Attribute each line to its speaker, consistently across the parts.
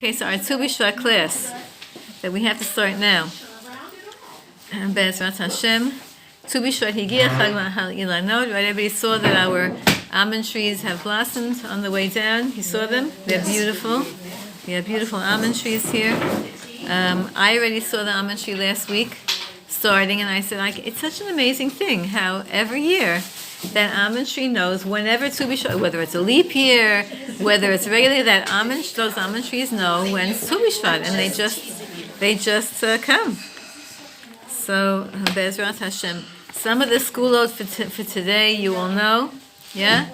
Speaker 1: Okay, so our Tu B'Shvat class that we have to start now. Be'ezrat Hashem, Tu B'Shvat Higia Chag Ilanot. Right, everybody saw that our almond trees have blossomed on the way down. You saw them? They're beautiful. We have beautiful almond trees here. I already saw the almond tree last week starting, and I said, it's such an amazing thing how every year that almond tree knows whenever Tu B'Shvat, whether it's a leap year, whether it's regular, those almond trees know when it's Tu B'Shvat, and they just come. So Be'ezrat Hashem, some of the school loads for today you all know, yeah.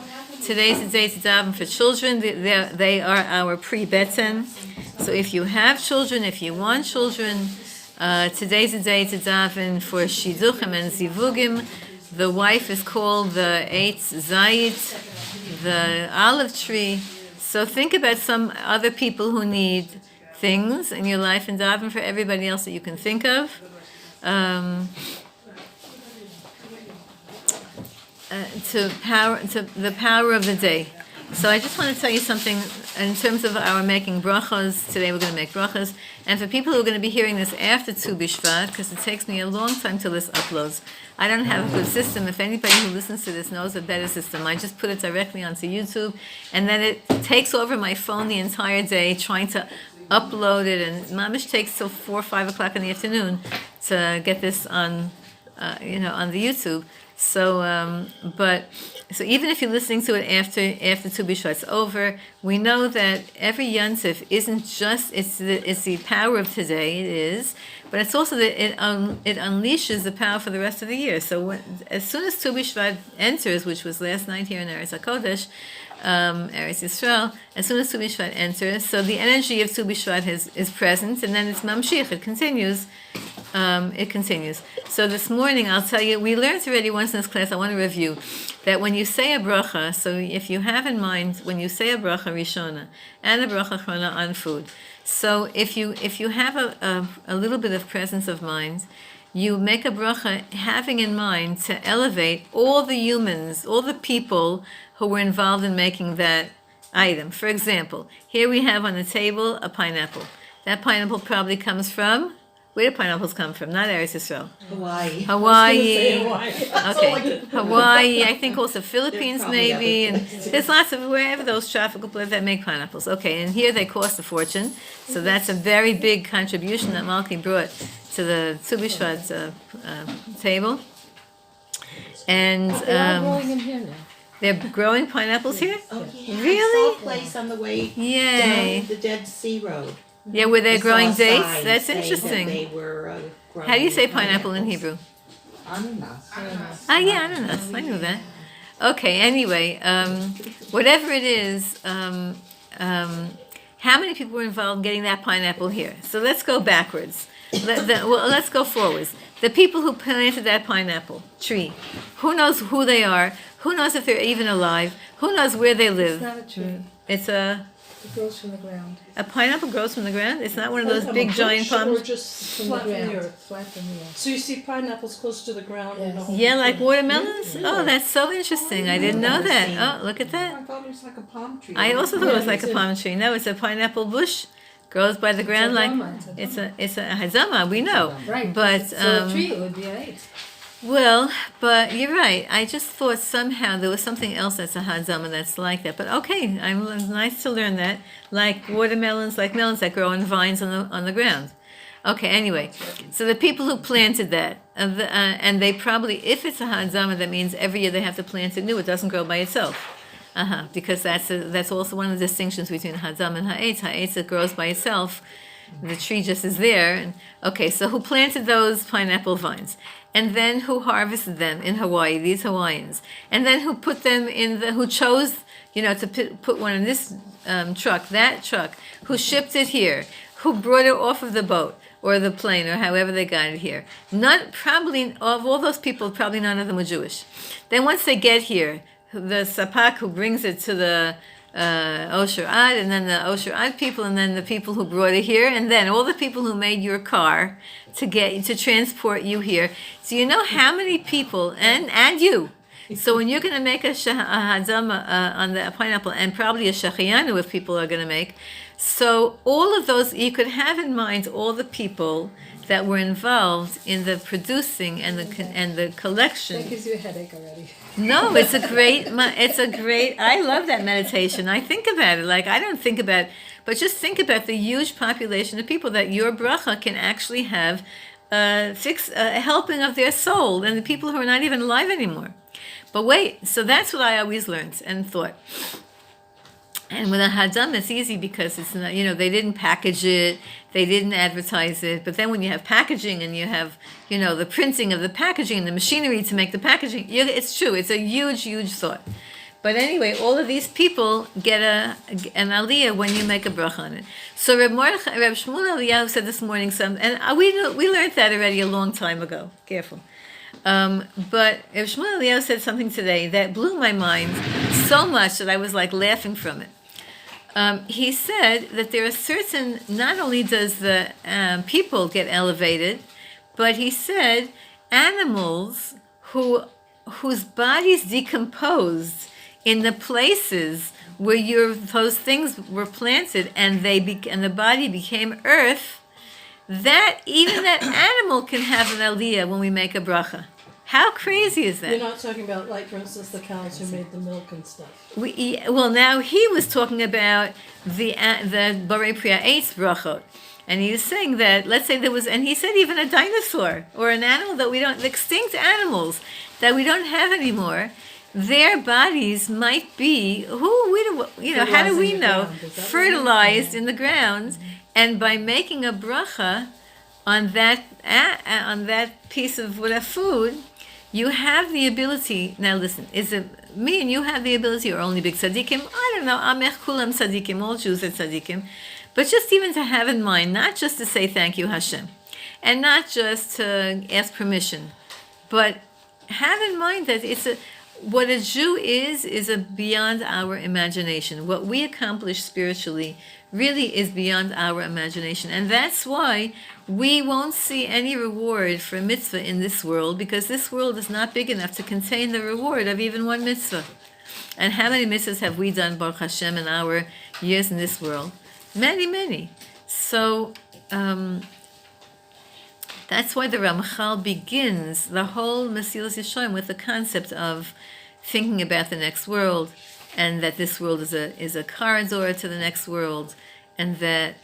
Speaker 1: Today's the day to daven for children. They are our pre-beten. So if you have children, if you want children, today's the day to daven for shidduchim and zivugim. The wife is called the Eitz Zayit, the olive tree. So think about some other people who need things in your life and daven for everybody else that you can think of. To the power of the day. So I just want to tell you something in terms of our making brachos. Today we're going to make brachos. And for people who are going to be hearing this after Tu B'Shvat, because it takes me a long time till this uploads, I don't have a good system. If anybody who listens to this knows a better system, I just put it directly onto YouTube, and then it takes over my phone the entire day trying to upload it, and mamish takes till 4 or 5 o'clock in the afternoon to get this on, on the YouTube. So, so even if you're listening to it after Tu B'Shvat's over, we know that every Yontif isn't just it's the power of today. It is, but it's also that it unleashes the power for the rest of the year. So as soon as Tu B'Shvat enters, which was last night here in Eretz HaKodesh, Eretz Yisrael, as soon as Tu B'Shvat enters, so the energy of Tu B'Shvat is present, and then it's mamshich. It continues. So this morning, I'll tell you, we learned already once in this class, I want to review, that when you say a bracha, so if you have in mind, when you say a bracha rishona and a bracha achrona on food, so if you have a little bit of presence of mind, you make a bracha having in mind to elevate all the humans, all the people who were involved in making that item. For example, here we have on the table a pineapple. That pineapple probably comes from... Where do pineapples come from? Not Eretz Yisrael. Hawaii. Okay. Hawaii. I think also Philippines maybe. And there's lots of wherever those tropical places that make pineapples. Okay, and here they cost a fortune. So that's a very big contribution that Malki brought to the Tu B'Shvat table. And
Speaker 2: they're growing in here now.
Speaker 1: They're growing pineapples here?
Speaker 3: Oh, yeah.
Speaker 1: Really?
Speaker 3: I saw a place on the way
Speaker 1: Yay.
Speaker 3: down the Dead Sea Road.
Speaker 1: Yeah, where they're
Speaker 3: I saw
Speaker 1: growing
Speaker 3: a
Speaker 1: dates?
Speaker 3: sign
Speaker 1: That's
Speaker 3: saying
Speaker 1: interesting.
Speaker 3: That they were, growing
Speaker 1: How do you say pineapple in Hebrew?
Speaker 3: Ananas.
Speaker 1: Yeah, ananas. I knew that. Okay, anyway, whatever it is, how many people were involved in getting that pineapple here? So let's go backwards. Let's go forwards. The people who planted that pineapple tree, who knows who they are? Who knows if they're even alive? Who knows where they live?
Speaker 2: It's not a tree.
Speaker 1: It
Speaker 2: grows from the ground.
Speaker 1: A pineapple grows from the ground? It's not one of those big giant
Speaker 4: Or
Speaker 1: palms?
Speaker 4: just
Speaker 2: From
Speaker 4: flat
Speaker 2: the
Speaker 4: from the
Speaker 2: ground.
Speaker 4: earth.
Speaker 2: Flat from the earth.
Speaker 4: So you see pineapples close to the ground and the whole
Speaker 1: Yeah, like
Speaker 4: thing.
Speaker 1: watermelons? Oh, that's so interesting. I didn't know that. Oh, look at that.
Speaker 3: I thought it was like a palm tree.
Speaker 1: I also thought it was like a
Speaker 2: it's a-
Speaker 1: palm tree. No, it's a pineapple bush. Grows by the ground like it's a hazama. We know,
Speaker 2: Right.
Speaker 1: but
Speaker 2: So a tree it would be an eight.
Speaker 1: well, but you're right. I just thought somehow there was something else that's a hazama that's like that. But okay, nice to learn that. Like watermelons, like melons that grow in vines on the ground. Okay, anyway, so the people who planted that, and they probably, if it's a hazama, that means every year they have to plant it new. It doesn't grow by itself. Because that's also one of the distinctions between Hazam and Ha'etz. Ha'etz, it grows by itself. The tree just is there. And, okay, so who planted those pineapple vines? And then who harvested them in Hawaii, these Hawaiians? And then who put them who chose, to put one in this truck, that truck? Who shipped it here? Who brought it off of the boat or the plane or however they got it here? Probably, of all those people, probably none of them were Jewish. Then once they get here, the sapak who brings it to the Osher Ad, and then the Osher Ad people, and then the people who brought it here, and then all the people who made your car to transport you here. So you know how many people, and you, So when you're going to make a hadam on the pineapple, and probably a shachiyanu if people are going to make, So all of those, you could have in mind all the people that were involved in the producing and the collection.
Speaker 2: That gives you a headache already.
Speaker 1: No, it's a great, I love that meditation. I think about it, like I don't think about, but just think about the huge population of people that your bracha can actually have a helping of their soul, and the people who are not even alive anymore. But wait, so that's what I always learned and thought. And with a hadam, it's easy because it's not, they didn't package it, they didn't advertise it. But then when you have packaging and you have, the printing of the packaging, the machinery to make the packaging, it's true, it's a huge, huge thought. But anyway, all of these people get an aliyah when you make a bracha on it. So Reb Shmuel Eliyahu said this morning and we learned that already a long time ago. Careful. But Reb Shmuel Eliyahu said something today that blew my mind so much that I was like laughing from it. He said that there are certain, not only does the people get elevated, but he said animals whose bodies decomposed in the places where those things were planted and the body became earth, that even that animal can have an aliyah when we make a bracha. How crazy is that?
Speaker 4: You're not talking about, like, for instance, the cows who made the milk and stuff.
Speaker 1: Now he was talking about the Borei Priya Eitz brachot. And he was saying that, let's say and he said even a dinosaur or an animal the extinct animals that we don't have anymore, their bodies might be, how do we know? Fertilized in the ground. And by making a bracha on that piece of food, you have the ability. Now listen, is it me and you have the ability, or only big tzaddikim? I don't know. Amech kulam tzaddikim, all Jews are tzaddikim. But just even to have in mind, not just to say thank you Hashem, and not just to ask permission, but have in mind that what a Jew is beyond our imagination. What we accomplish spiritually really is beyond our imagination. And that's why we won't see any reward for a mitzvah in this world, because this world is not big enough to contain the reward of even one mitzvah. And how many mitzvahs have we done, Baruch Hashem, in our years in this world? Many, many. So that's why the Ramchal begins the whole Mesilas Yesharim with the concept of thinking about the next world, and that this world is a corridor to the next world, and that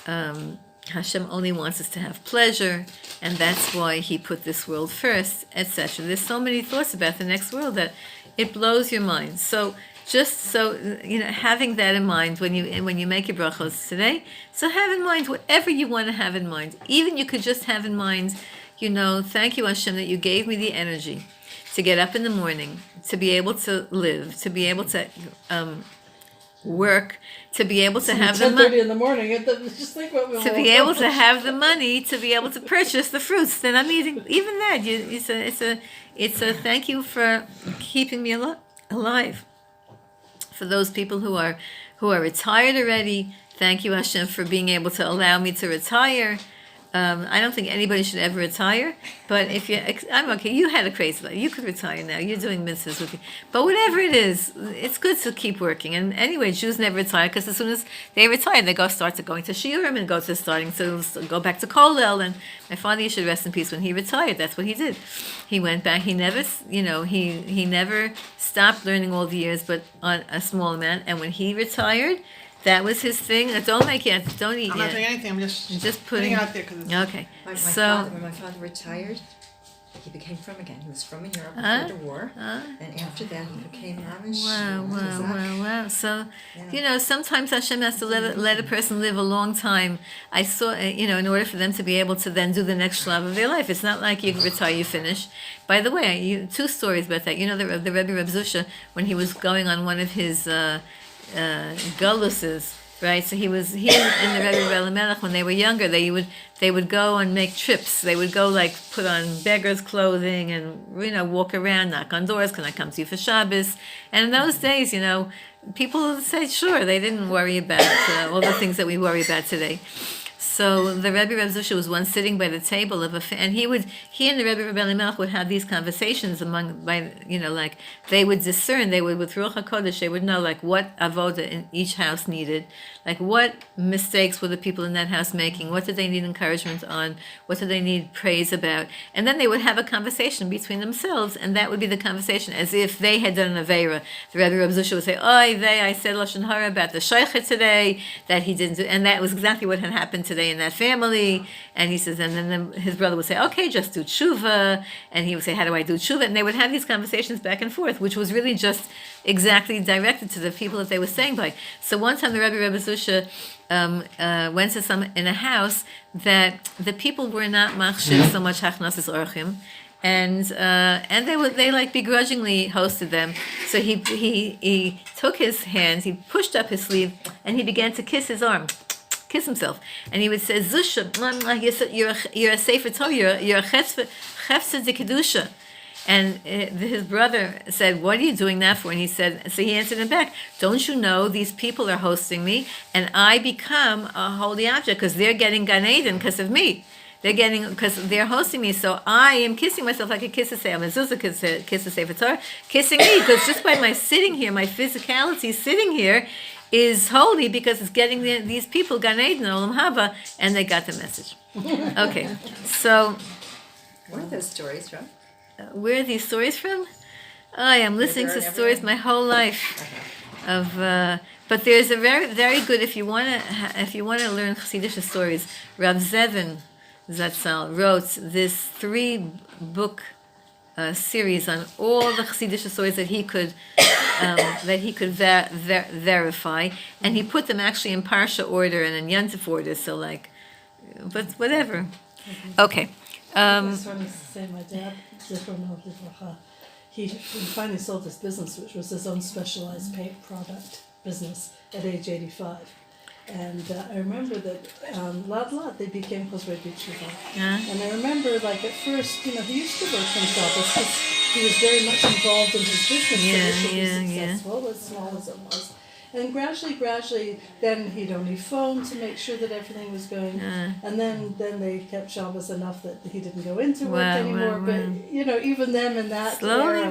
Speaker 1: Hashem only wants us to have pleasure, and that's why He put this world first, etc. There's so many thoughts about the next world that it blows your mind. So having that in mind when you make your brachos today, so have in mind whatever you want to have in mind. Even you could just have in mind, thank you Hashem that you gave me the energy to get up in the morning, to be able to live, to be able to work, to be able to have the money.
Speaker 4: 10:30 in the morning. Just think what we'll
Speaker 1: to be able to have the money, to be able to purchase the fruits that I'm eating. Even that, it's a thank you for keeping me alive. For those people who are retired already, thank you Hashem for being able to allow me to retire. I don't think anybody should ever retire, but I'm okay. You had a crazy life. You could retire now. You're doing mitzvahs with you. But whatever it is, it's good to keep working. And anyway, Jews never retire, because as soon as they retire, they start going to shiurim and go back to kollel. And my father, he should rest in peace, when he retired, that's what he did. He went back. He never, he never stopped learning all the years, but on a small amount. And when he retired, that was his thing. Don't eat
Speaker 5: I'm
Speaker 1: yet.
Speaker 5: not doing anything. I'm just
Speaker 1: putting
Speaker 5: it out there because
Speaker 1: okay.
Speaker 6: When my father retired, he became from again. He was from in Europe before the war, and after that he became Amish.
Speaker 1: Wow. So, sometimes Hashem has to let a person live a long time. I saw, in order for them to be able to then do the next shlav of their life. It's not like you retire, you finish. By the way, two stories about that. The Rebbe Reb Zusha, when he was going on one of his guluses, right? So he and the Rebbe Elimelech, when they were younger, they would go and make trips. They would go put on beggars' clothing and walk around, knock on doors. Can I come to you for Shabbos? And in those days, people said sure. They didn't worry about all the things that we worry about today. So the Rebbe Reb Zusha was once sitting by the table of and he and the Rebbe Reb Elimelech would have these conversations like they would discern, with Ruach HaKodesh, they would know like what avoda in each house needed, like what mistakes were the people in that house making, what did they need encouragement on, what did they need praise about, and then they would have a conversation between themselves, and that would be the conversation as if they had done an Aveira. The Rebbe Reb Zusha would say, I said Lashon Hara about the Shaychet today, that he didn't do, and that was exactly what had happened today in that family. And he says, and then his brother would say, okay, just do tshuva. And he would say, how do I do tshuva? And they would have these conversations back and forth, which was really just exactly directed to the people that they were saying by. So one time the Rebbe Zusha went to in a house that the people were not machshir so much hachnasis orchim. And they like begrudgingly hosted them. So he took his hands, he pushed up his sleeve, and he began to kiss himself. And he would say, Zusha, you're a sefer Torah, you're a chefza de kedusha. And his brother said, what are you doing that for? And he said, so he answered him back, don't you know these people are hosting me, and I become a holy object because they're getting Gan Eden because of me. Because they're hosting me, so I am kissing myself like a kiss of Sefer. Mezuzah kiss of Sefer Torah, kissing me, because just by my sitting here, my physicality sitting here is holy because it's getting these people Gan Eden, Olam Haba, and they got the message. Okay, so
Speaker 6: Where are those stories from?
Speaker 1: where are these stories from? I'm listening to stories my whole life of. But there's a very, very good if you want to learn Chassidish stories. Rav Zevin Zatzal wrote this 3-book series on all the Chassidish stories that he could verify, and he put them actually in Parsha order and in Yontif order. So but whatever. Okay.
Speaker 4: I was trying to say my dad, Zichrono Livracha, he finally sold his business, which was his own specialized paint product business at age 85. And I remember that Lad they became Chosrei B'Tshuva. And I remember at first, he used to work from Shabbos because he was very much involved in his business to be successful, as small as it was. And gradually, then he'd only phone to make sure that everything was going. And then they kept Shabbos enough that he didn't go into work anymore. But, even them in that era,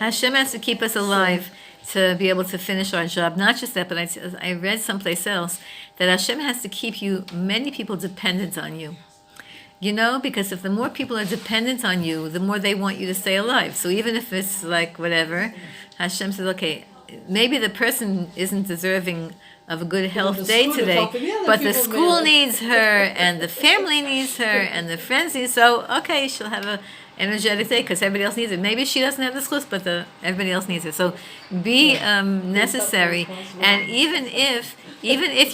Speaker 1: Hashem has to keep us alive to be able to finish our job. Not just that, but I read someplace else that Hashem has to keep many people dependent on you. Because if the more people are dependent on you, the more they want you to stay alive. So even if it's like whatever, Hashem says, okay, maybe the person isn't deserving of a good health day today, but the school needs her, and the family needs her, and the friends need. So okay, she'll have a energetic day because everybody else needs it. Maybe she doesn't have the schus, but everybody else needs it. So be necessary, and even if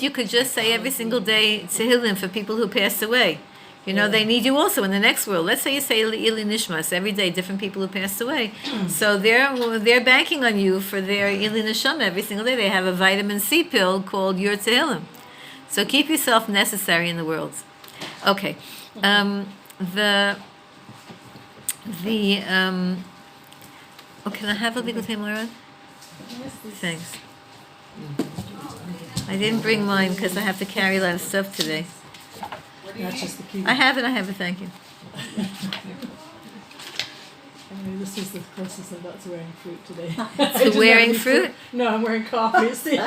Speaker 1: you could just say every single day Tehillim for people who passed away. They need you also in the next world. Let's say you say Ili Nishmas every day, different people who passed away. So they're banking on you for their Ili Nishama every single day. They have a vitamin C pill called Your Tehillim. So keep yourself necessary in the world. Okay. Can I have a Likutei Moharan? Thanks. I didn't bring mine because I have to carry a lot of stuff today.
Speaker 4: That's just the key.
Speaker 1: I have it, thank you.
Speaker 4: This is the closest I got to wearing fruit today.
Speaker 1: To wearing fruit?
Speaker 4: No, I'm wearing coffee.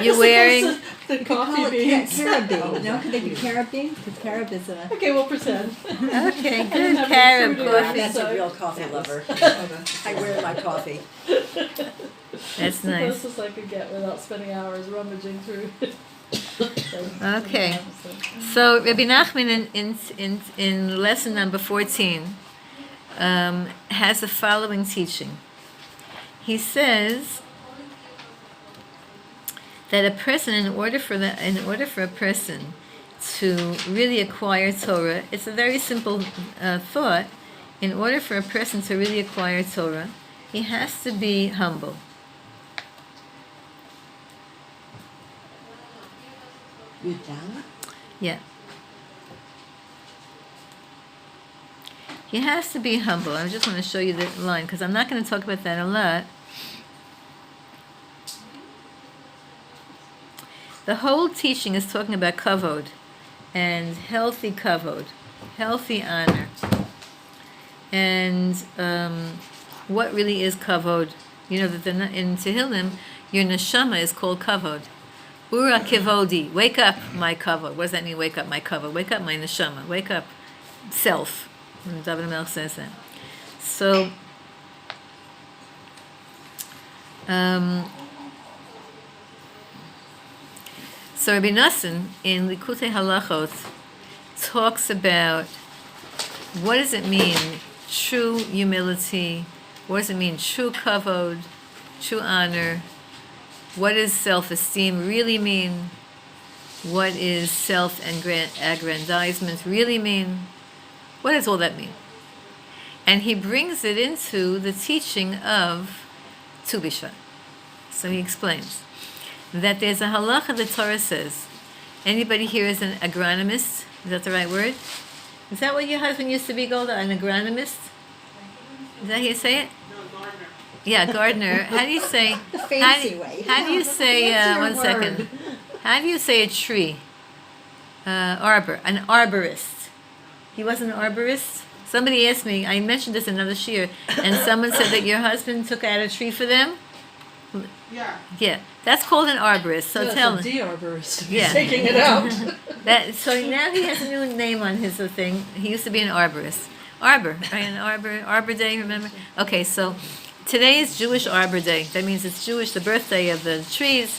Speaker 1: You're wearing
Speaker 4: the coffee beans.
Speaker 2: Carob bean. No, could they be carob bean? Because carob is a...
Speaker 4: Okay, we'll pretend.
Speaker 1: Okay, good carob coffee.
Speaker 6: That's a real coffee lover. I wear my coffee.
Speaker 1: That's
Speaker 4: It's the
Speaker 1: nice.
Speaker 4: closest I could get without spending hours rummaging through.
Speaker 1: Okay. So Rabbi Nachman in lesson number 14 has the following teaching. He says that a person, in order for a person to really acquire Torah, it's a very simple thought. In order for a person to really acquire Torah, he has to be humble. Yeah. He has to be humble. I just want to show you the line because I'm not going to talk about that a lot. The whole teaching is talking about kavod, and healthy kavod, healthy honor. And what really is kavod? You know that in Tehillim, your neshama is called kavod. Ura kevodi, wake up my kavod. What does that mean, wake up my kavod? Wake up my neshama, wake up self. And David HaMelech says that. So, so Rabbi Nassim in Likutei Halachot talks about what does it mean, true humility, what does it mean, true kavod, true honor, what does self-esteem really mean, what is self-aggrandizement really mean, what does all that mean? And he brings it into the teaching of Tu B'Shvat. So he explains that there's a halacha the Torah says. Anybody here is an agronomist? Is that the right word? Is that what your husband used to be, Golda? An agronomist? Is that how you say it? No, gardener. Yeah, gardener. How do you say?
Speaker 2: The fancy way.
Speaker 1: How do you say?
Speaker 3: Fancy
Speaker 1: One second.
Speaker 3: word.
Speaker 1: How do you say a tree? Arbor. An arborist. He wasn't an arborist. Somebody asked me. I mentioned this in another shir, and someone said that your husband took out a tree for them.
Speaker 5: Yeah.
Speaker 1: Yeah, that's called an arborist. So
Speaker 4: That's
Speaker 1: tell
Speaker 4: a
Speaker 1: him.
Speaker 4: de-arborist. He's
Speaker 1: Yeah.
Speaker 4: taking it out.
Speaker 1: That, so now he has a new name on his thing. He used to be an arborist. Arbor, right? An Arbor Day, remember? Okay, so today is Jewish Arbor Day. That means it's Jewish, the birthday of the trees,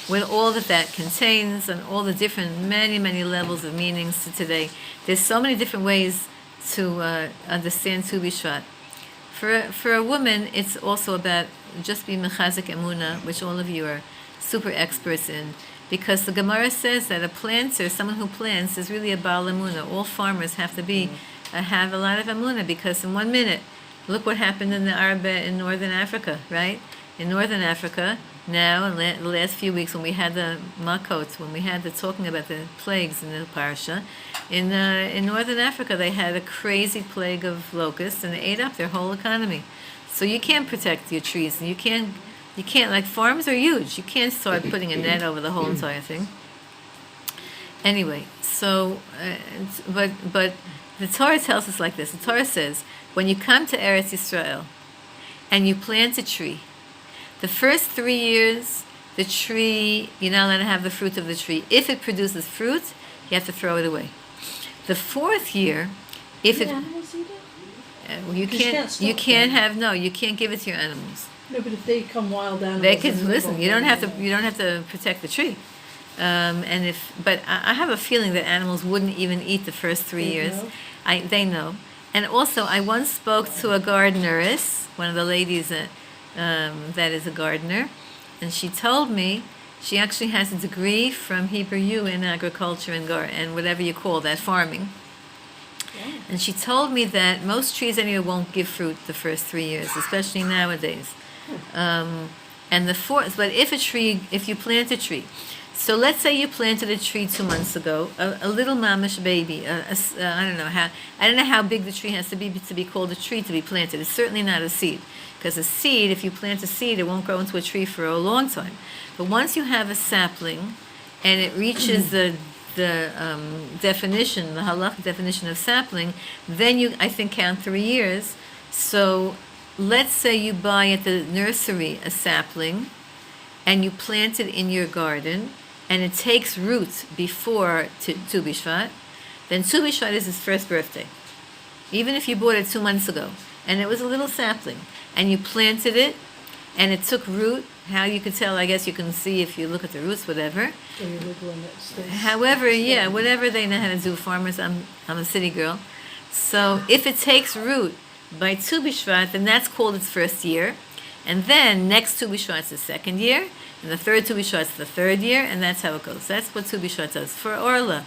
Speaker 1: with all that contains and all the different, many levels of meanings to today. There's so many different ways to understand Tu B'Shvat. For a woman, it's also about just be mechazik emuna, which all of you are super experts in, because the Gemara says that a planter, someone who plants, is really a baal emuna. All farmers have to be have a lot of emuna, because in 1 minute, look what happened in the Arab in northern Africa, right? In northern Africa, now in the last few weeks, when we had the makot, when we had the talking about the plagues in the parsha, in northern Africa, they had a crazy plague of locusts, and they ate up their whole economy. So you can't protect your trees, and you can't like, farms are huge. You can't start putting a net over the whole entire thing. Anyway, so but the Torah tells us like this. The Torah says, when you come to Eretz Yisrael and you plant a tree, the first 3 years, the tree, you're not allowed to have the fruit of the tree. If it produces fruit, you have to throw it away. The 4th year, if it
Speaker 4: Animals eat it?
Speaker 1: you can't give it to your animals.
Speaker 4: No, but if they come wild animals.
Speaker 1: They could
Speaker 4: and
Speaker 1: listen.
Speaker 4: live
Speaker 1: You don't
Speaker 4: off
Speaker 1: have
Speaker 4: them,
Speaker 1: to protect the tree. But I have a feeling that animals wouldn't even eat the first 3
Speaker 4: They
Speaker 1: years.
Speaker 4: know?
Speaker 1: They know. And also, I once spoke to a gardeneress, one of the ladies that is a gardener, and she told me she actually has a degree from Hebrew U in agriculture and whatever you call that, farming. And she told me that most trees anyway won't give fruit the first 3 years, especially nowadays. And the fourth, but if you plant a tree, so let's say you planted a tree 2 months ago, a little mamish baby. I don't know how big the tree has to be called a tree to be planted. It's certainly not a seed, because a seed, if you plant a seed, it won't grow into a tree for a long time. But once you have a sapling, and it reaches the definition, the halakha definition of sapling, then you, I think, count 3 years. So let's say you buy at the nursery a sapling, and you plant it in your garden, and it takes root before Tu B'Shvat, then Tu B'Shvat is his first birthday. Even if you bought it 2 months ago, and it was a little sapling, and you planted it, and it took root, how you could tell, I guess you can see if you look at the roots, whatever.
Speaker 4: So you live when it stays.
Speaker 1: However, yeah, whatever they know how to do, farmers, I'm a city girl. So if it takes root by Tu B'Shvat, then that's called its first year. And then next Tu B'Shvat is the second year, and the third Tu B'Shvat is the third year, and that's how it goes. That's what Tu B'Shvat does for Orla,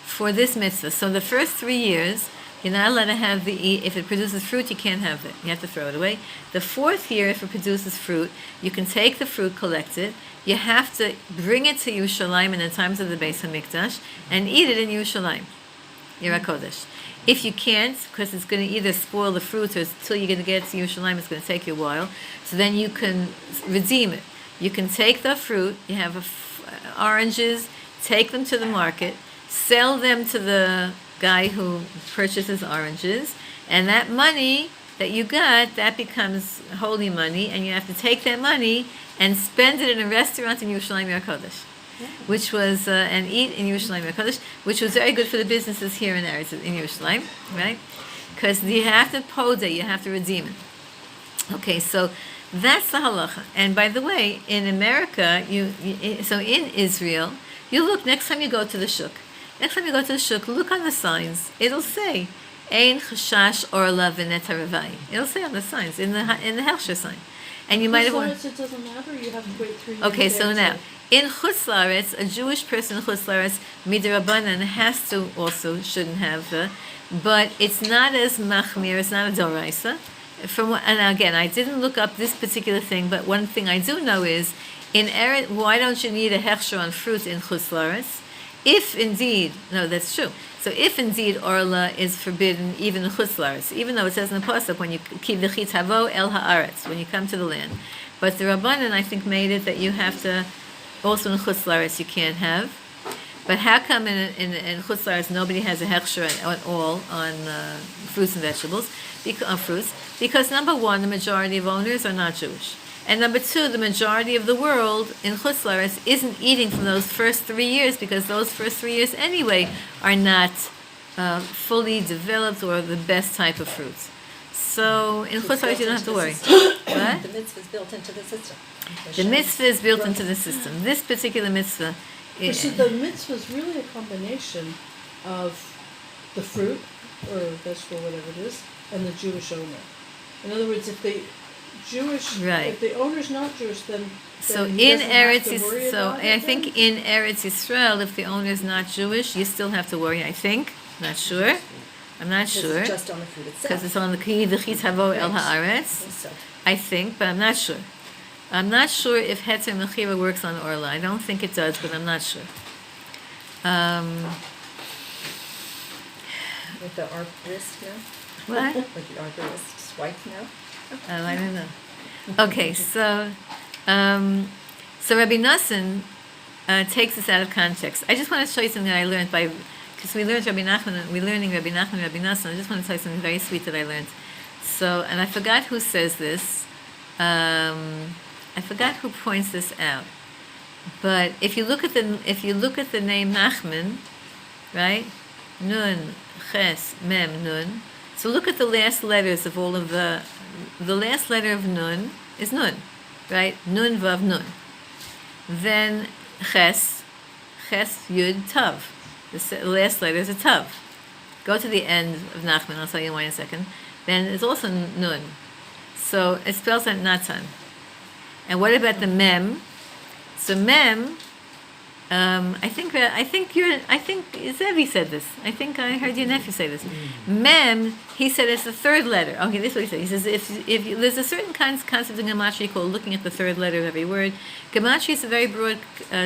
Speaker 1: for this mitzvah. So the first 3 years, you're not allowed to have if it produces fruit, you can't have it. You have to throw it away. The 4th year, if it produces fruit, you can take the fruit, collect it. You have to bring it to Yerushalayim in the times of the Beis HaMikdash and eat it in Yerushalayim, Yirah Kodesh. If you can't, because it's going to either spoil the fruit or until you're going to get to Yerushalayim, it's going to take you a while. So then you can redeem it. You can take the fruit, you have oranges, take them to the market, sell them to the guy who purchases oranges, and that money that you got, that becomes holy money, and you have to take that money and spend it in a restaurant in Yerushalayim HaKodesh, which was, and eat in Yerushalayim HaKodesh, which was very good for the businesses here in Eretz, in Yerushalayim, right? Because you have to poda, you have to redeem it. Okay, so that's the halacha. And by the way, in America, so in Israel, you look, next time you go to the shuk, look on the signs. It'll say, Ein chashash orla v'net haravai. It'll say on the signs, in the Hechsher sign. And you might have
Speaker 4: Chutz La'aretz, it doesn't matter. You have to wait 3 years.
Speaker 1: Okay, so
Speaker 4: to-
Speaker 1: now, in Chutz La'aretz, a Jewish person in Chutz La'aretz, midrabanan, has to also, shouldn't have but it's not as machmir, it's not a doraisa. And again, I didn't look up this particular thing, but one thing I do know is, in Eretz, why don't you need a hechsher on fruit in Chutz La'aretz? If indeed, no, that's true. So if indeed orla is forbidden even in Chutz La'aretz, even though it says in the pasuk when you keep the chitavo el haaretz, when you come to the land, but the Rabbanan I think made it that you have to also in Chutz La'aretz you can't have. But how come in Chutz La'aretz nobody has a hechsher at all on fruits and vegetables, fruits? Because number one, the majority of owners are not Jewish. And number two, the majority of the world in Chutz La'aretz isn't eating from those first 3 years, because those first 3 years anyway are not fully developed or the best type of fruits. So in Chutz La'aretz you don't have to worry. What?
Speaker 6: The mitzvah is built into the system.
Speaker 1: The mitzvah is built into the system. This particular mitzvah,
Speaker 4: But see, the mitzvah is really a combination of the fruit or vegetable, whatever it is, and the Jewish owner. In other words, if the
Speaker 1: Right.
Speaker 4: if the owner's not Jewish, then
Speaker 1: so
Speaker 4: he
Speaker 1: in
Speaker 4: doesn't have
Speaker 1: Eretz,
Speaker 4: to worry
Speaker 1: so
Speaker 4: about
Speaker 1: I
Speaker 4: it
Speaker 1: think
Speaker 4: then?
Speaker 1: in Eretz Yisrael, if the owner is not Jewish, you still have to worry. I think, not sure. I'm not
Speaker 6: Because
Speaker 1: sure
Speaker 6: it's just on the fruit itself.
Speaker 1: because it's on the Chit Havo El
Speaker 6: Right.
Speaker 1: Haaretz.
Speaker 6: So,
Speaker 1: I think, but I'm not sure. I'm not sure if Heter Mechira works on Orla. I don't think it does, but I'm not sure.
Speaker 6: with the arborist now,
Speaker 1: What?
Speaker 6: with the arborist's wife now.
Speaker 1: Oh, I don't know. Okay, so Rabbi Nassan takes this out of context. I just want to show you something that I learned because we learned Rabbi Nachman, we're learning Rabbi Nachman, Rabbi Nassan. I just want to tell you something very sweet that I learned. So, and I forgot who says this. I forgot who points this out. But if you look at the name Nachman, right? Nun, Ches, Mem, Nun. So look at the last letters of all of the last letter of Nun is Nun, right? Nun, Vav, Nun. Then Ches, Yud, Tav. The last letter is a Tav. Go to the end of Nachman, I'll tell you why in a second. Then it's also Nun. So it spells out Natan. And what about the Mem? So Mem, I think Zevi said this. I think I heard your nephew say this. Mem, he said it's the third letter. Okay, this is what he said. He says if there's a certain concept in Gematria called looking at the third letter of every word. Gematria is a very broad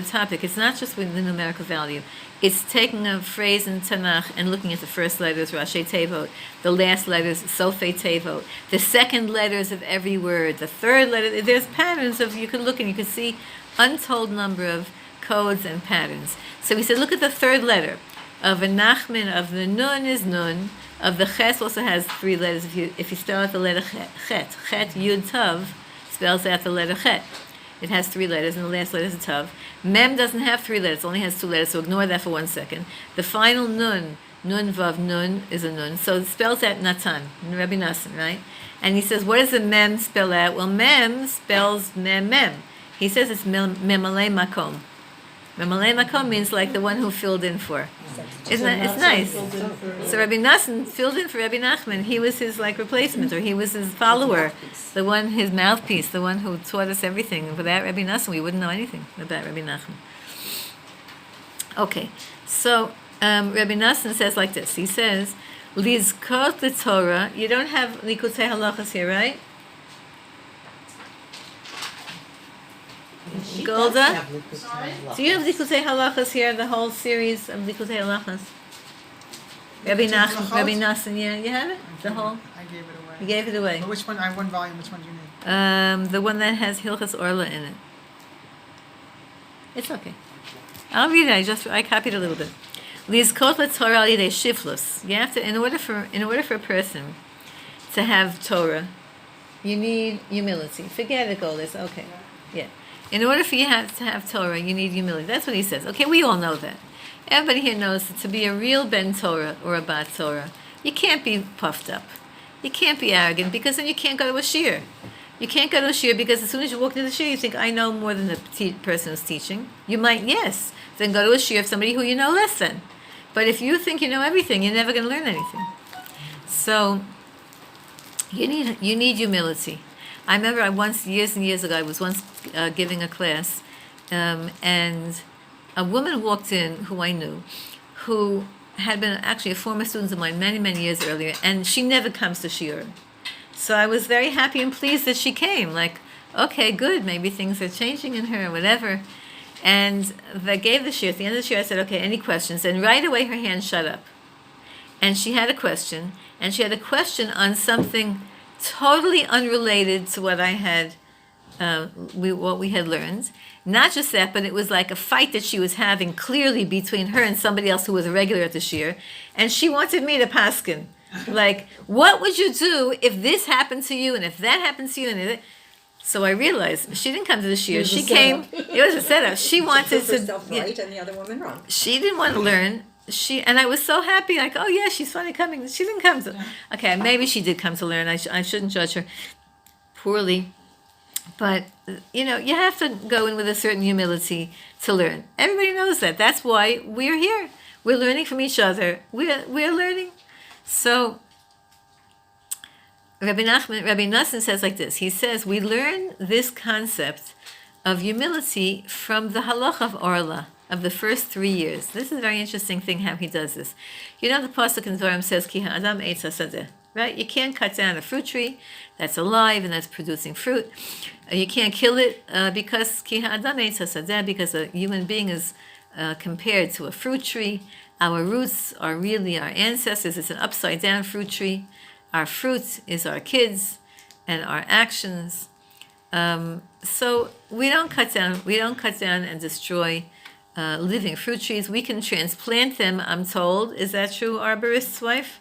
Speaker 1: topic. It's not just with the numerical value. It's taking a phrase in Tanakh and looking at the first letters, Rashi Tevot, the last letters, Sofei Tevot, the second letters of every word, the third letter. There's patterns you could look and you could see untold number of codes and patterns. So he said, look at the third letter of a Nachman, of the Nun is Nun, of the Ches also has 3 letters. If you spell out the letter Chet, Yud Tav spells out the letter Chet. It has 3 letters, and the last letter is a Tav. Mem doesn't have 3 letters; it only has 2 letters. So ignore that for 1 second. The final Nun, Vav, Nun is a Nun. So it spells out Natan, Rabbi Nassan, right? And he says, what does the Mem spell out? Well, Mem spells Mem. He says it's Memalei Makom. Memalei Makom means like the one who filled in for. Isn't that? It's nice. So Rabbi Nassan filled in for Rabbi Nachman. He was his replacement, or he was his follower, his mouthpiece, the one who taught us everything. Without Rabbi Nassan, we wouldn't know anything about Rabbi Nachman. Okay, so Rabbi Nassan says like this. He says, "Lizkot the Torah." You don't have Likutei Halachos here, right?
Speaker 3: She
Speaker 1: Golda?
Speaker 3: does have liquids in her
Speaker 1: Do you have Likutei Halachos here? The whole series of Likutei Halachos. Rabbi Nassan, yeah, you have it. The whole.
Speaker 5: I gave it away.
Speaker 1: You gave it away.
Speaker 5: But which one? I have 1 volume. Which one do you need?
Speaker 1: The one that has Hilchas Orla in it. It's okay. I'll read it. I copied a little bit. Lizkot l'Torah al yidei shiflus. You have to, in order for a person to have Torah, you need humility. Forget it, Golis. Okay, yeah. In order for you to have Torah, you need humility. That's what he says. Okay, we all know that. Everybody here knows that to be a real Ben Torah or a Bat Torah, you can't be puffed up. You can't be arrogant, because then you can't go to a shiur. You can't go to a shiur because as soon as you walk into the shiur, you think, I know more than the person who's teaching. You might, yes, then go to a shiur of somebody who you know less than. But if you think you know everything, you're never going to learn anything. So you need humility. I remember years and years ago, I was once giving a class, and a woman walked in who I knew, who had been actually a former student of mine many, many years earlier, and she never comes to shiur. So I was very happy and pleased that she came. Like, okay, good, maybe things are changing in her or whatever. And I gave the shiur. At the end of the shiur, I said, okay, any questions? And right away her hand shut up. And she had a question, and she had a question on something totally unrelated to what I had, what we had learned. Not just that, but it was like a fight that she was having clearly between her and somebody else who was a regular at the shiur. And she wanted me to paskin. Like, what would you do if this happened to you and if that happened to you? And so I realized she didn't come to the shiur. She came. It was a setup. She wanted
Speaker 6: Prove
Speaker 1: to.
Speaker 6: herself right and the other woman wrong.
Speaker 1: She didn't want to learn. And I was so happy. Like, oh yeah, she's finally coming. She didn't come to. Okay, maybe she did come to learn. I shouldn't judge her poorly. But, you have to go in with a certain humility to learn. Everybody knows that. That's why we're here. We're learning from each other. We're learning. So, Rabbi Nassim says like this. He says, we learn this concept of humility from the halacha of Orla, of the first 3 years. This is a very interesting thing how he does this. The pasuk in Dvarim says, Ki ha'adam eitz hasadeh. Right? You can't cut down a fruit tree that's alive and that's producing fruit. You can't kill it because ki ha'adam eitz hasadeh, because a human being is compared to a fruit tree. Our roots are really our ancestors. It's an upside down fruit tree. Our fruit is our kids and our actions. So we don't cut down and destroy living fruit trees. We can transplant them, I'm told. Is that true, arborist's wife?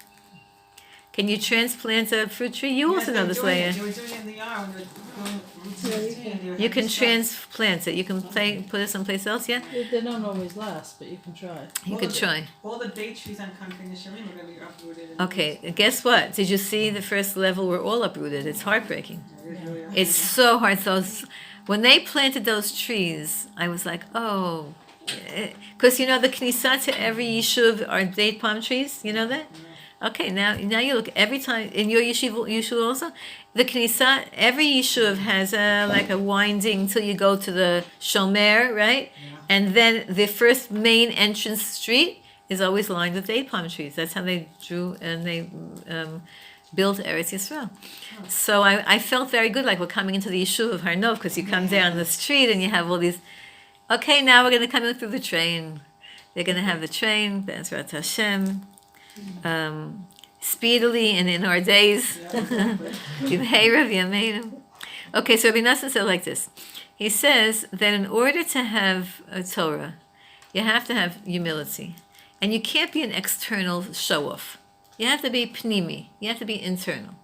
Speaker 1: Can you transplant a fruit tree? You also know this, Leah.
Speaker 5: They were doing it in the yard when they were going roots in the tea, they were
Speaker 1: You
Speaker 5: having
Speaker 1: can
Speaker 5: stuff.
Speaker 1: transplant it. You can put it someplace else, yeah?
Speaker 4: They don't always last, but you can try.
Speaker 1: You could try.
Speaker 5: All the date trees on Country Nisharim are going to be uprooted. and
Speaker 1: Okay, guess what? Did you see the first level? We're all uprooted. It's heartbreaking.
Speaker 5: really are.
Speaker 1: It's so hard. So when they planted those trees, I was like, oh, because the Knesset to every yeshuv are date palm trees. You know that? Okay, now you look every time in your yeshuv also. The Knesset, every yeshuv has a winding till you go to the Shomer, right?
Speaker 5: Yeah.
Speaker 1: And then the first main entrance street is always lined with date palm trees. That's how they drew and they built Eretz Yisrael. So I felt very good, like we're coming into the yeshuv of Har Nov, because you come down the street and you have all these. Okay, now we're going to come in through the train. They're going to have the train, Be'ezrat Hashem, speedily and in our days. Okay, so Rabbi Nassim said like this. He says that in order to have a Torah, you have to have humility. And you can't be an external show-off. You have to be pnimi. You have to be internal.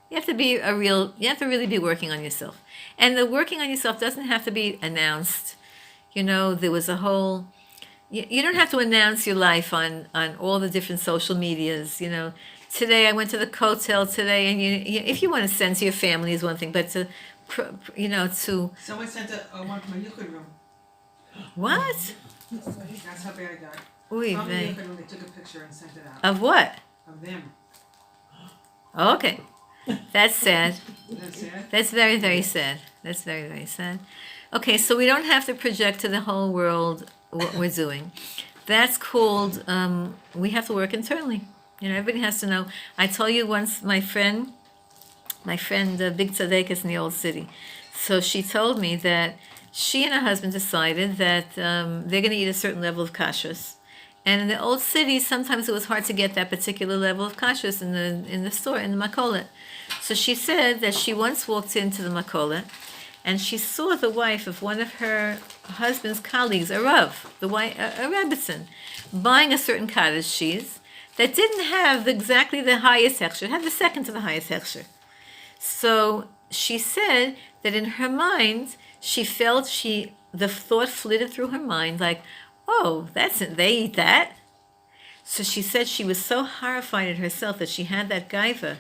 Speaker 1: You have to really be working on yourself. And the working on yourself doesn't have to be announced. There was a whole... You don't have to announce your life on all the different social medias. Today I went to the Kotel today, and if you want to send to your family is one thing, but to
Speaker 5: Someone sent one from a Yuchid room.
Speaker 1: what?
Speaker 5: That's how bad I got.
Speaker 1: Oy
Speaker 5: From the
Speaker 1: vey.
Speaker 5: Yuchid room, they took a picture and sent it out.
Speaker 1: Of what?
Speaker 5: Of them.
Speaker 1: Okay, that's sad.
Speaker 5: That's it.
Speaker 1: That's very, very sad. That's very, very sad. Okay, so we don't have to project to the whole world what we're doing. That's called, we have to work internally. Everybody has to know. I told you once, my friend, Big Tzaddikus in the old city. So she told me that she and her husband decided that they're going to eat a certain level of kashrus. And in the old city, sometimes it was hard to get that particular level of kashrus in the store, in the makolet. So she said that she once walked into the makolet, and she saw the wife of one of her husband's colleagues, a Rav, a Rebbetzin, buying a certain cottage cheese that didn't have exactly the highest hechsher, it had the second to the highest hechsher. So she said that in her mind, she felt the thought flitted through her mind like, oh, that's it, they eat that. So she said she was so horrified at herself that she had that gaiva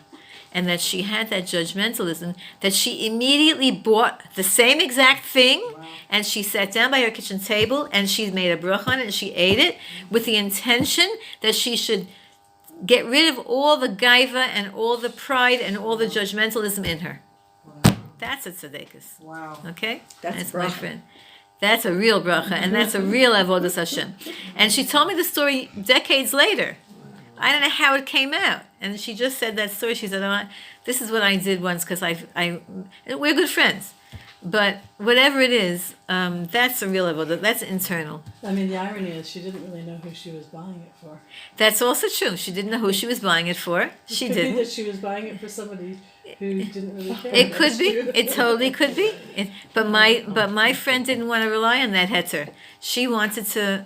Speaker 1: and that she had that judgmentalism that she immediately bought the same exact thing and she sat down by her kitchen table and she made a bracha on it and she ate it with the intention that she should get rid of all the gaiva and all the pride and all the judgmentalism in her. That's a tzedekis.
Speaker 5: Wow.
Speaker 1: Okay?
Speaker 6: That's
Speaker 1: my
Speaker 6: bracha.
Speaker 1: friend. That's a real bracha, and that's a real avodas Hashem. And she told me the story decades later. I don't know how it came out. And she just said that story. She said, oh, this is what I did once because we're good friends. But whatever it is, that's a real avodah. That's internal.
Speaker 4: I mean, the irony is she didn't really know who she was buying it for.
Speaker 1: That's also true. She didn't know who she was buying it for. She
Speaker 4: It could be
Speaker 1: didn't.
Speaker 4: that she was buying it for somebody who didn't really care.
Speaker 1: It could
Speaker 4: That's
Speaker 1: be.
Speaker 4: true.
Speaker 1: It totally could be. But my friend didn't want to rely on that heter. She wanted to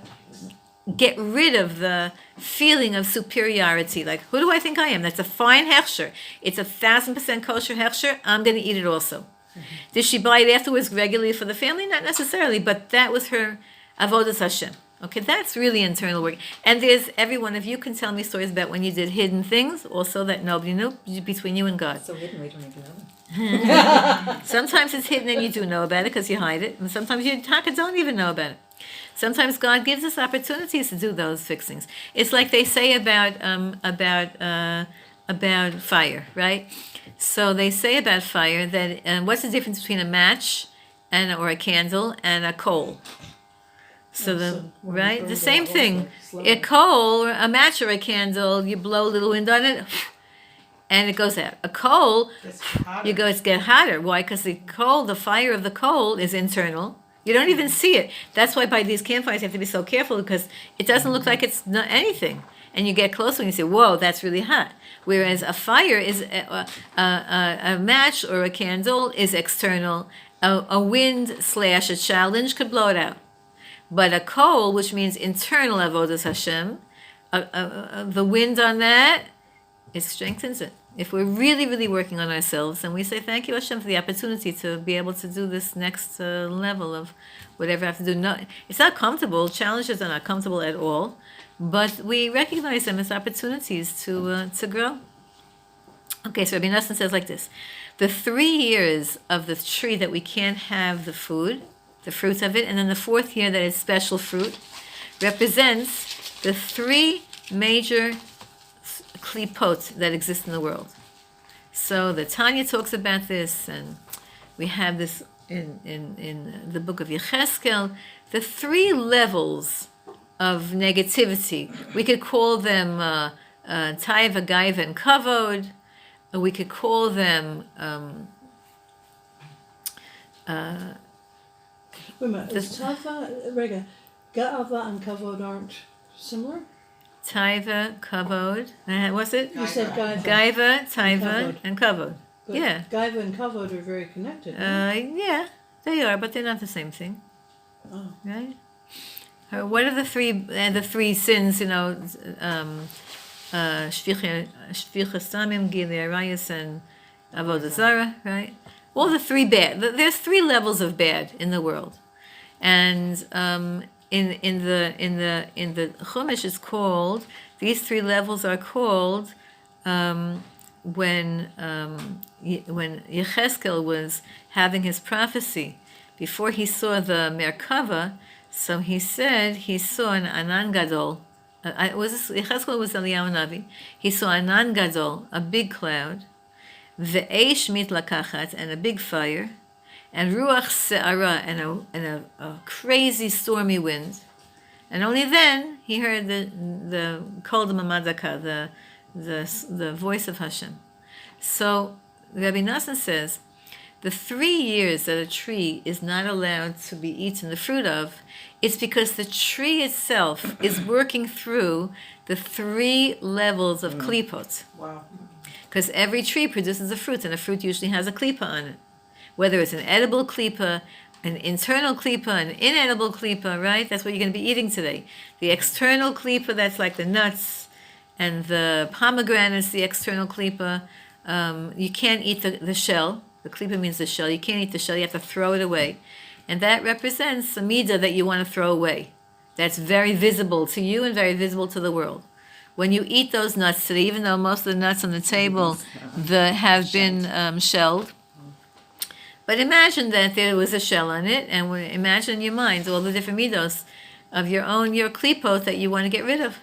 Speaker 1: get rid of the feeling of superiority. Like, who do I think I am? That's a fine hechsher. It's 1,000% kosher hechsher. I'm going to eat it also. Did she buy it afterwards regularly for the family? Not necessarily, but that was her avodas Hashem. Okay, that's really internal work. And there's every one of you can tell me stories about when you did hidden things, also that nobody knew, between you and God.
Speaker 6: So hidden, we don't even know.
Speaker 1: Sometimes it's hidden and you do know about it because you hide it, and sometimes you don't even know about it. Sometimes God gives us opportunities to do those fixings. It's like they say about fire, right? So they say about fire that what's the difference between a match or a candle and a coal? So
Speaker 4: when you
Speaker 1: right,
Speaker 4: burn
Speaker 1: the
Speaker 4: it
Speaker 1: same
Speaker 4: also,
Speaker 1: thing.
Speaker 4: slowly.
Speaker 1: A coal, a match or a candle, you blow a little wind on it, and it goes out. A coal,
Speaker 5: It's hotter.
Speaker 1: it's get hotter. Why? Because the fire of the coal is internal. You don't even see it. That's why by these campfires you have to be so careful because it doesn't look like it's not anything. And you get closer and you say, whoa, that's really hot. Whereas a fire is, a match or a candle is external. A wind / a challenge could blow it out. But a coal, which means internal avodas Hashem, the wind on that, it strengthens it. If we're really, really working on ourselves, and we say, thank you, Hashem, for the opportunity to be able to do this next level of whatever I have to do. No, it's not comfortable. Challenges are not comfortable at all. But we recognize them as opportunities to grow. Okay, so Rabbi Nassim says like this. The 3 years of the tree that we can't have the food, the fruits of it, and then the 4th year that is special fruit, represents the 3 major klipot that exist in the world. So the Tanya talks about this, and we have this in the book of Yecheskel, the 3 levels of negativity. We could call them Taiva, Gaiva, and Kavod. We could call them
Speaker 4: Wait a minute, is Tava, Rega, Ga'ava and Kavod aren't similar?
Speaker 1: Taiva, Kavod. What's it?
Speaker 4: You said Gaiva.
Speaker 1: Gaiva, Taiva,
Speaker 4: Kavod.
Speaker 1: and Kavod.
Speaker 4: But
Speaker 1: Yeah.
Speaker 4: Gaiva and Kavod are very connected. no?
Speaker 1: Yeah, they are, but they're not the same thing,
Speaker 4: Oh.
Speaker 1: right? What are the 3 sins? Shvicha Samim, Gilei Arayos, and Avodah Zarah, right? All the 3 bad. There's 3 levels of bad in the world, and in the Chumash is called. These 3 levels are called when Yecheskel was having his prophecy before he saw the Merkava. So he said he saw an Anan Gadol. Yecheskel was Eliyahu Navi. He saw Anan Gadol, a big cloud, ve'esh mitlakachat, and a big fire, and ruach se'ara, and a crazy stormy wind. And only then he heard the kol d'mamadaka, the voice of Hashem. So Rabbi Nassim says, the 3 years that a tree is not allowed to be eaten the fruit of, it's because the tree itself is working through the 3 levels of klipot.
Speaker 5: Wow.
Speaker 1: Because every tree produces a fruit, and a fruit usually has a klipa on it. whether it's an edible klipa, an internal klipa, an inedible klipa, right? That's what you're going to be eating today. The external klipa, that's like the nuts and the pomegranates, the external klipa. You can't eat the shell. The klipa means the shell. You can't eat the shell. You have to throw it away. And that represents a midah that you want to throw away. That's very visible to you and very visible to the world. When you eat those nuts today, even though most of the nuts on the table have been shelled, but imagine that there was a shell on it, and imagine in your mind all the different midos of your klipot that you want to get rid of.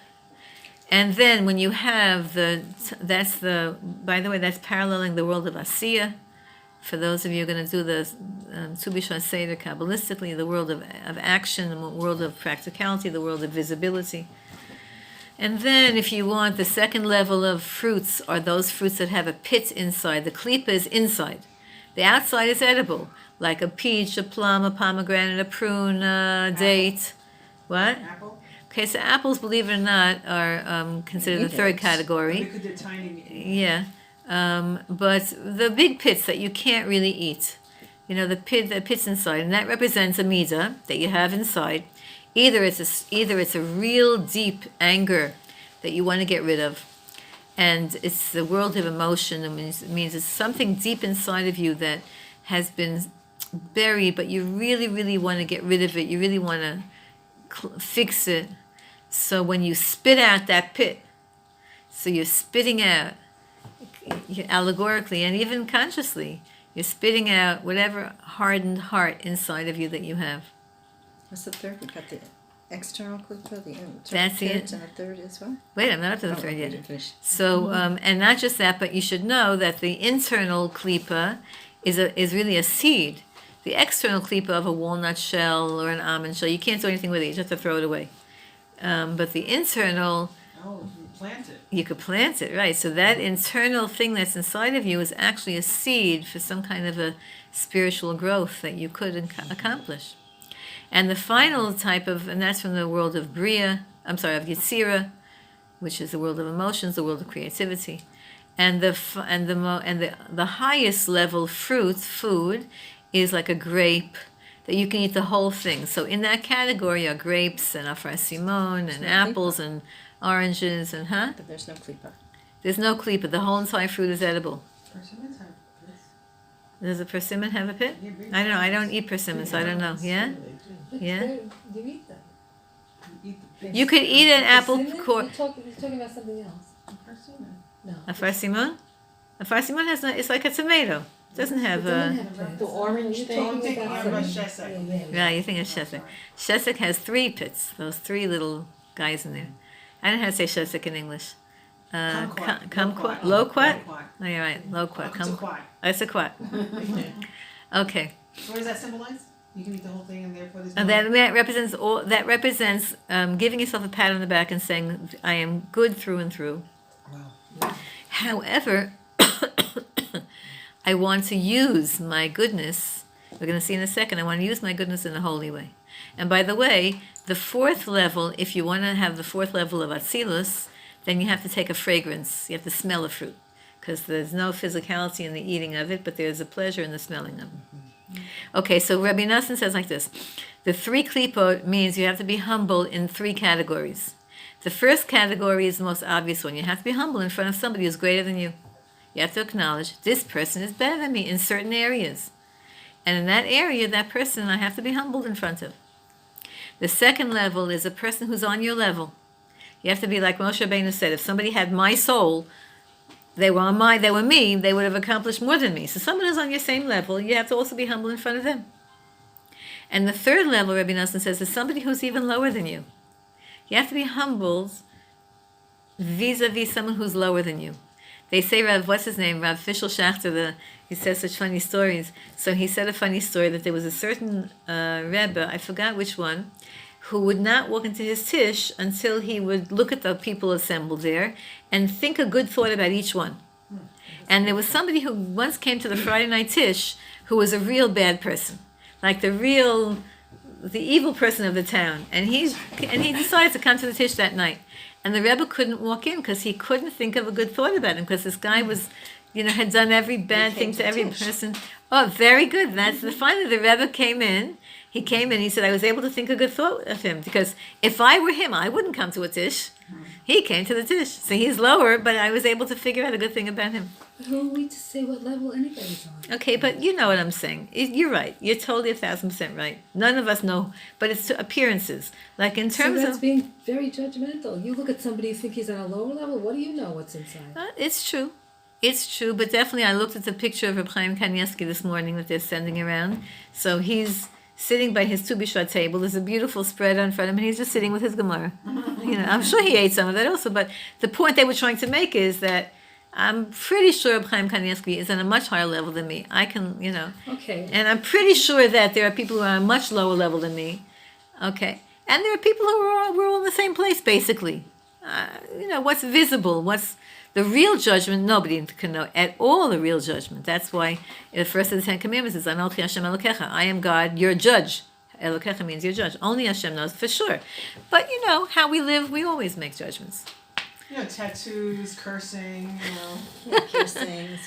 Speaker 1: And then when you have by the way, that's paralleling the world of Asiya. For those of you who are going to do the Tu B'Shvat Seder Kabbalistically, the world of action, the world of practicality, the world of visibility. And then if you want, the second level of fruits are those fruits that have a pit inside. The klipa is inside. The outside is edible, like a peach, a plum, a pomegranate, a prune, a date. What?
Speaker 5: Apple.
Speaker 1: Okay, so apples, believe it or not, are considered the third category.
Speaker 5: Because they're tiny.
Speaker 1: Yeah. But the big pits that you can't really eat, the pit that pits inside, and that represents a midah that you have inside. Either it's a real deep anger that you want to get rid of, and it's the world of emotion. It means it's something deep inside of you that has been buried, but you really, really want to get rid of it. You really want to fix it. So when you spit out that pit, so you're spitting out, allegorically and even consciously, you're spitting out whatever hardened heart inside of you that you have.
Speaker 6: What's the third? We've got the external klipa, the internal
Speaker 1: That's
Speaker 6: pit,
Speaker 1: it.
Speaker 6: and the third as well?
Speaker 1: Wait, I'm not up to the
Speaker 6: Oh,
Speaker 1: third
Speaker 6: we
Speaker 1: yet.
Speaker 6: didn't finish.
Speaker 1: So, and not just that, but you should know that the internal klipa is really a seed. The external klipa of a walnut shell or an almond shell, you can't do anything with it. You just have to throw it away. But the internal,
Speaker 5: Oh, you plant it.
Speaker 1: you could plant it, right? So that internal thing that's inside of you is actually a seed for some kind of a spiritual growth that you could accomplish. And the final type and that's from the world of Bria, of Yetzira, which is the world of emotions, the world of creativity. And the highest level food is like a grape, that you can eat the whole thing. So in that category are grapes and afar simon and
Speaker 6: no
Speaker 1: apples and oranges and
Speaker 6: But there's no klipa.
Speaker 1: There's no klipa. The whole entire fruit is edible.
Speaker 5: Persimmons have this.
Speaker 1: Does a persimmon have a pit?
Speaker 5: Yeah, big
Speaker 1: I don't know. I don't eat persimmons, so I don't know. Yeah? Yeah?
Speaker 2: You eat them.
Speaker 5: You eat the big
Speaker 1: You could eat an apple
Speaker 2: Persimmon?
Speaker 1: core.
Speaker 2: You're talking about something else.
Speaker 5: persimmon.
Speaker 2: No.
Speaker 1: Afar simon? Afar simon has no, it's like a tomato. It doesn't have
Speaker 2: It doesn't
Speaker 1: a...
Speaker 2: have a
Speaker 3: The orange
Speaker 2: You're
Speaker 3: thing?
Speaker 2: talking
Speaker 5: I'm thinking
Speaker 2: about
Speaker 5: about
Speaker 2: something-
Speaker 5: Shesek.
Speaker 2: Yeah.
Speaker 1: Yeah, you think it's shesek. Shesek has 3 pits, those 3 little guys in there. I don't know how to say shesek in English.
Speaker 5: Kumquat.
Speaker 1: Kumquat.
Speaker 5: Loquat.
Speaker 1: Loquat?
Speaker 5: Loquat.
Speaker 1: Oh, you're right. Loquat.
Speaker 5: It's a quat.
Speaker 1: It's a quat. Okay.
Speaker 5: So what does that symbolize? You can eat the whole thing and therefore there's
Speaker 1: And
Speaker 5: no...
Speaker 1: that represents giving yourself a pat on the back and saying, I am good through and through.
Speaker 5: Wow.
Speaker 1: However, I want to use my goodness, we're going to see in a second, I want to use my goodness in a holy way. And by the way, the 4th level, if you want to have the 4th level of Atzilus, then you have to take a fragrance. You have to smell a fruit. Because there's no physicality in the eating of it, but there's a pleasure in the smelling of it. Okay, so Rabbi Nassim says like this. The 3 klipot means you have to be humble in 3 categories. The first category is the most obvious one. You have to be humble in front of somebody who's greater than you. You have to acknowledge, this person is better than me in certain areas. And in that area, that person I have to be humbled in front of. The second level is a person who's on your level. You have to be like Moshe Rabbeinu said, if somebody had my soul, they were me, they would have accomplished more than me. So someone who's on your same level, you have to also be humble in front of them. And the third level, Rabbi Nassim says, is somebody who's even lower than you. You have to be humbled vis-a-vis someone who's lower than you. They say, what's his name? Rav Fishel Schachter, he says such funny stories. So he said a funny story that there was a certain Rebbe, I forgot which one, who would not walk into his tish until he would look at the people assembled there and think a good thought about each one. And there was somebody who once came to the Friday night tish who was a real bad person, like the evil person of the town. And he decided to come to the tish that night. and the Rebbe couldn't walk in because he couldn't think of a good thought about him because this guy was, had done every bad thing to every person. Oh, very good. That's the finally the Rebbe came in. He came in. He said, I was able to think a good thought of him because if I were him, I wouldn't come to a tish. He came to the tish, so he's lower, but I was able to figure out a good thing about him.
Speaker 2: But who are we to say what level anybody's on?
Speaker 1: Okay, but you know what I'm saying. You're right. You're totally 1,000% right. None of us know, but it's appearances. Like in
Speaker 2: So
Speaker 1: terms
Speaker 2: that's
Speaker 1: of,
Speaker 2: being very judgmental. You look at somebody, you think he's on a lower level. What do you know what's inside?
Speaker 1: It's true. It's true, but definitely I looked at the picture of Reb Chaim Kanievsky this morning that they're sending around. So he's sitting by his Tu B'Shvat table. There's a beautiful spread in front of him, and he's just sitting with his Gemara. I'm sure he ate some of that also, but the point they were trying to make is that I'm pretty sure Reb Chaim Kanievsky is on a much higher level than me. I can,
Speaker 2: Okay.
Speaker 1: and I'm pretty sure that there are people who are on a much lower level than me. Okay. And there are people who we're all in the same place, basically. What's visible, what's the real judgment, nobody can know at all the real judgment. That's why the first of the Ten Commandments is, Anochi Hashem Elokecha. I am God, your judge. Elokecha means your judge. Only Hashem knows for sure. But how we live, we always make judgments.
Speaker 5: Tattoos, cursing,
Speaker 6: Piercings.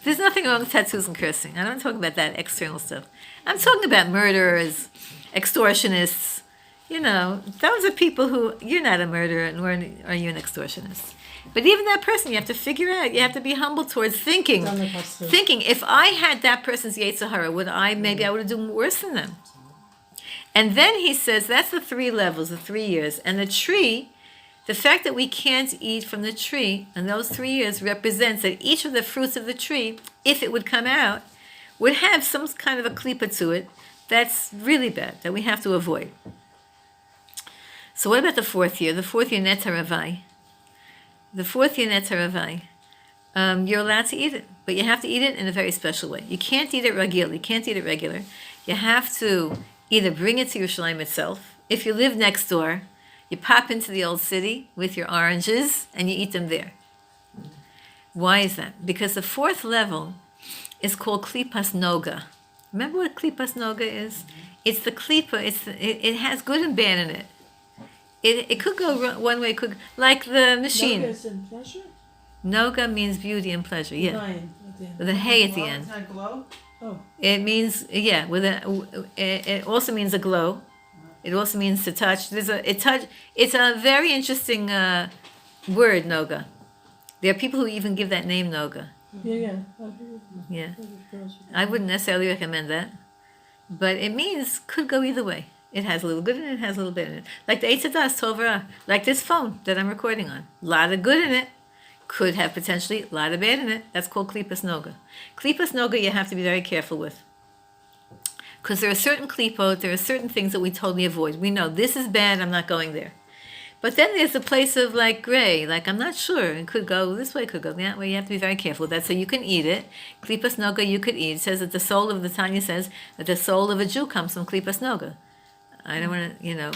Speaker 1: There's nothing wrong with tattoos and cursing. I don't talk about that external stuff. I'm talking about murderers, extortionists. Those are people who, you're not a murderer, nor are you an extortionist. But even that person, you have to figure out, you have to be humble towards thinking, if I had that person's Yetzer Hara, maybe I would do worse than them. And then he says, that's the 3 levels, the 3 years. And the tree, the fact that we can't eat from the tree, and those 3 years represents that each of the fruits of the tree, if it would come out, would have some kind of a klipa to it that's really bad, that we have to avoid. So what about the 4th year? The 4th year, Netz HaRavai. The 4th year, Netz HaRavai. You're allowed to eat it, but you have to eat it in a very special way. You can't eat it regular. You have to either bring it to Yerushalayim itself. If you live next door, you pop into the old city with your oranges and you eat them there. Why is that? Because the 4th level is called Klipas Noga. Remember what Klipas Noga is? It's the klipa, it has good and bad in it. It could go one way, like the machine.
Speaker 4: Noga is in pleasure?
Speaker 1: Noga means beauty and pleasure, yeah.
Speaker 4: Lion at the end.
Speaker 1: With a hay at the
Speaker 5: glow,
Speaker 1: end.
Speaker 5: It's not glow?
Speaker 4: Oh,
Speaker 1: It means, it also means a glow. It also means to touch. It's a very interesting word, Noga. There are people who even give that name Noga.
Speaker 4: yeah.
Speaker 1: Yeah. I wouldn't necessarily recommend that. But it means, could go either way. It has a little good in it, it has a little bit in it. Like the Eitz Hadas, Tov Ra, like this phone that I'm recording on. A lot of good in it. Could have potentially a lot of bad in it. That's called Klipas Noga. Klipas Noga you have to be very careful with. Because there are certain klipot, there are certain things that we totally avoid. We know this is bad, I'm not going there. But then there's a place of like gray, like I'm not sure. It could go this way, it could go that way. You have to be very careful with that. So you can eat it. Klipas Noga you could eat. It says that the soul of the Tanya says that the soul of a Jew comes from Klipas Noga. I don't want to,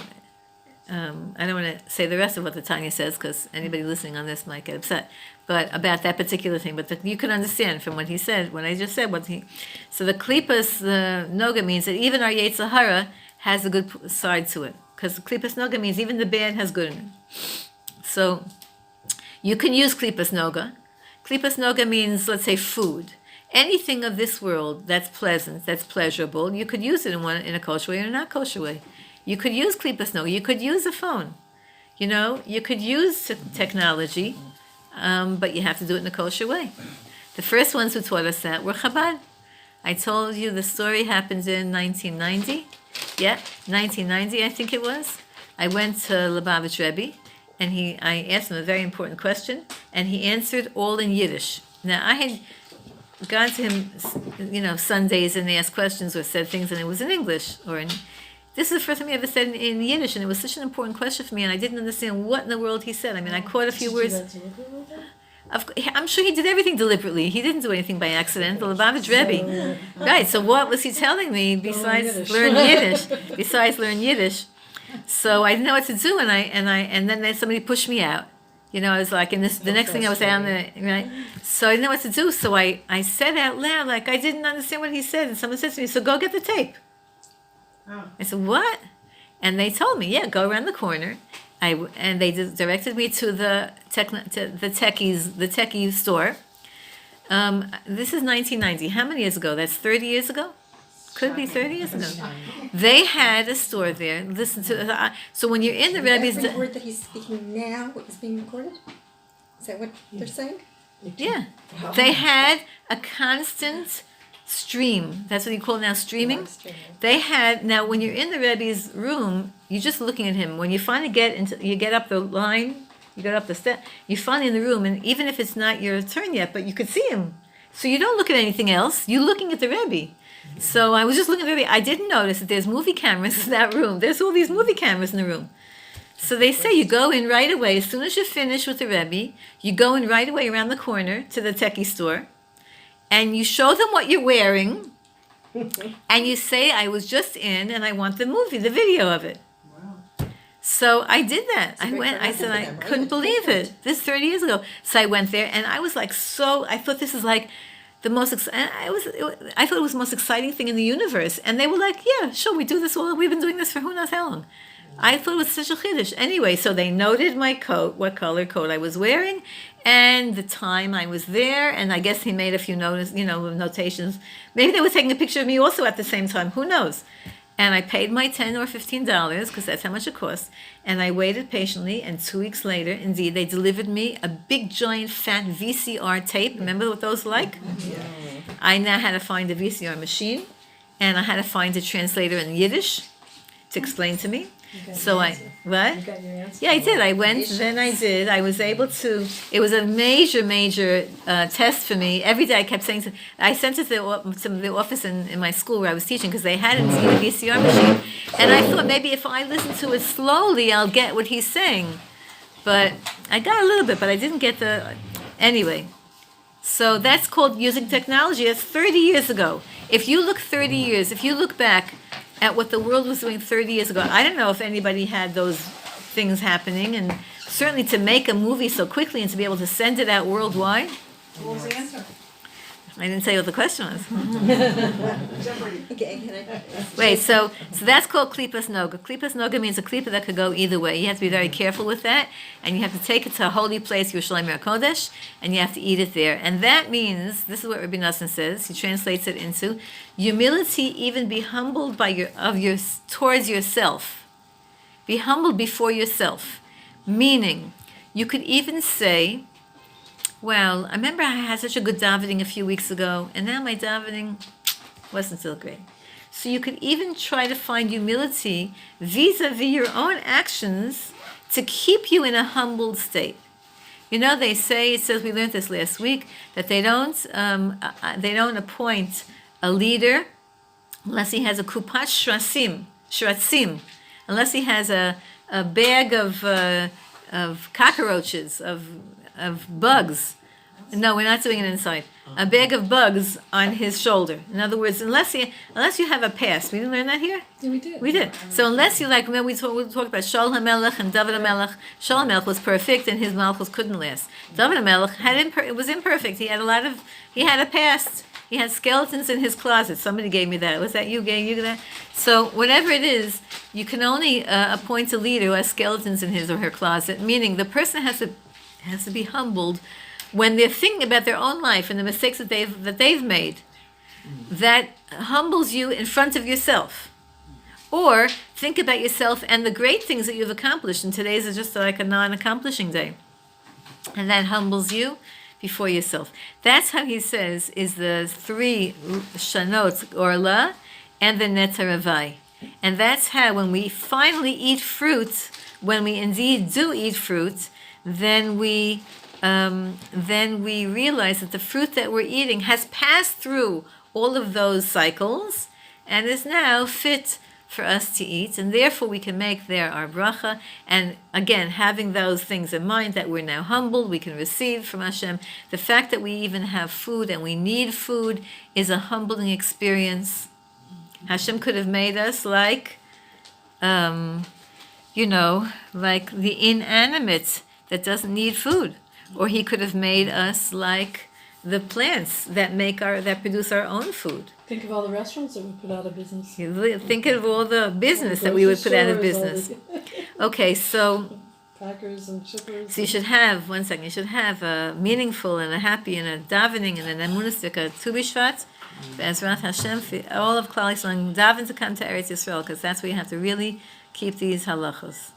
Speaker 1: I don't want to say the rest of what the Tanya says because anybody listening on this might get upset. But about that particular thing, but you can understand from what he said, what I just said. So the Klipas Noga means that even our Yetzer Hara has a good side to it. Because Klipas Noga means even the bad has good in it. So you can use Klipas Noga. Klipas Noga means, let's say, food. Anything of this world that's pleasant, that's pleasurable, you could use it in a kosher way or a not kosher way. You could use Klipas Noga. You could use a phone. You could use technology, but you have to do it in a kosher way. The first ones who taught us that were Chabad. I told you the story happened in 1990. Yeah, 1990, I think it was. I went to Lubavitch Rebbe, and I asked him a very important question, and he answered all in Yiddish. Now, I had gone to him, Sundays, and asked questions or said things, and it was in English. This is the first time he ever said in Yiddish, and it was such an important question for me, and I didn't understand what in the world he said. I mean, I caught a few words. I'm sure he did everything deliberately. He didn't do anything by accident. The Lubavitch Rebbe. Right, so what was he telling me besides learn Yiddish? So I didn't know what to do, and then somebody pushed me out. I was like, the next thing I was down there, right? So I didn't know what to do. So I said out loud, like I didn't understand what he said. And someone said to me, so go get the tape.
Speaker 5: Oh.
Speaker 1: I said, what? And they told me, yeah, go around the corner and they directed me to the techie store. This is 1990. How many years ago? That's 30 years ago? Could be 30 years ago. They had a store there. Listen to so when you're in the Rebbe's.
Speaker 6: Every word that he's speaking now is being recorded? Is that what they're saying?
Speaker 1: Yeah. They had a constant stream. That's what you call now streaming. They had, now when you're in the Rebbe's room, you're just looking at him. When you finally you get up the line, you get up the step, you're finally in the room, and even if it's not your turn yet, but you could see him. So you don't look at anything else. You're looking at the Rebbe. So I was just looking at the Rebbe. I didn't notice that there's movie cameras in that room. There's all these movie cameras in the room. So they say you go in right away. As soon as you finish with the Rebbe, you go in right away around the corner to the techie store, and you show them what you're wearing, and you say, I was just in, and I want the video of it. So I did that. I went, I said, I couldn't believe it. This is 30 years ago. So I went there, and I was like, I thought this is like the most, I thought it was the most exciting thing in the universe. And they were like, yeah, sure, we do this all, we've been doing this for who knows how long. I thought it was such a chiddush. Anyway, so they noted my coat, what color coat I was wearing, and the time I was there, and I guess he made a few notations. Maybe they were taking a picture of me also at the same time, who knows? And I paid my $10 or $15, because that's how much it cost, and I waited patiently, and 2 weeks later, indeed, they delivered me a big, giant, fat VCR tape. Remember what those were like? Yeah. I now had to find a VCR machine, and I had to find a translator in Yiddish to explain to me. So what?
Speaker 2: You got your answer.
Speaker 1: Yeah, I did. I went, then I did. I was able to, it was a major test for me. Every day I kept saying, I sent it to the office in my school where I was teaching, because they had it in the VCR machine. And I thought maybe if I listen to it slowly, I'll get what he's saying. But I got a little bit, but I didn't get anyway. So that's called using technology. That's 30 years ago. If you look 30 years, if you look back at what the world was doing 30 years ago, I don't know if anybody had those things happening, and certainly to make a movie so quickly and to be able to send it out worldwide.
Speaker 5: What was the answer?
Speaker 1: I didn't tell you what the question was.
Speaker 5: Jeopardy.
Speaker 6: Okay, can I?
Speaker 1: Wait, so that's called klipas noga. Klipas noga means a klipa that could go either way. You have to be very careful with that, and you have to take it to a holy place, Yerushalayim HaKodesh, and you have to eat it there. And that means, this is what Rabbi Nassim says, he translates it into, humility, even be humbled towards yourself. Be humbled before yourself. Meaning, you could even say, well, I remember I had such a good davening a few weeks ago, and now my davening wasn't so great. So you could even try to find humility vis-a-vis your own actions to keep you in a humbled state. You know, they say, it says, we learned this last week, that they don't appoint a leader unless he has a kupat shratzim, unless he has a bag of cockroaches, of bugs. No, we're not doing it inside. A bag of bugs on his shoulder. In other words, unless you have a past. We didn't learn that here?
Speaker 2: Yeah, we did.
Speaker 1: We did. So unless you remember we talked about Shaul HaMelech and David HaMelech. Shaul HaMelech was perfect and his malchus couldn't last. David HaMelech was imperfect. He had a past. He had skeletons in his closet. Somebody gave me that. Was that you? Gave you that? So whatever it is, you can only appoint a leader who has skeletons in his or her closet, meaning the person has to be humbled when they're thinking about their own life and the mistakes that they've made. That humbles you in front of yourself. Or think about yourself and the great things that you've accomplished. And today's is just like a non-accomplishing day. And that humbles you before yourself. That's how he says is the 3 shanot, orla, and the netaravai. And that's how when we finally eat fruit, when we indeed do eat fruit, then we realize that the fruit that we're eating has passed through all of those cycles and is now fit for us to eat, and therefore we can make there our bracha. And again, having those things in mind, that we're now humbled, we can receive from Hashem. The fact that we even have food and we need food is a humbling experience. Hashem could have made us like the inanimate that doesn't need food. Or he could have made us like the plants that produce our own food.
Speaker 4: Think of all the restaurants that we put out of business.
Speaker 1: Think of all the business that we would put out of business. Okay, so
Speaker 4: crackers and sugars.
Speaker 1: So you should have, one second, you should have a meaningful and a happy and a davening and an emunistic, a Tu B'Shvat, Be'ezrat Hashem, for all of Klal Yisrael, and daven to come to Eretz Yisrael, because that's where you have to really keep these halachos.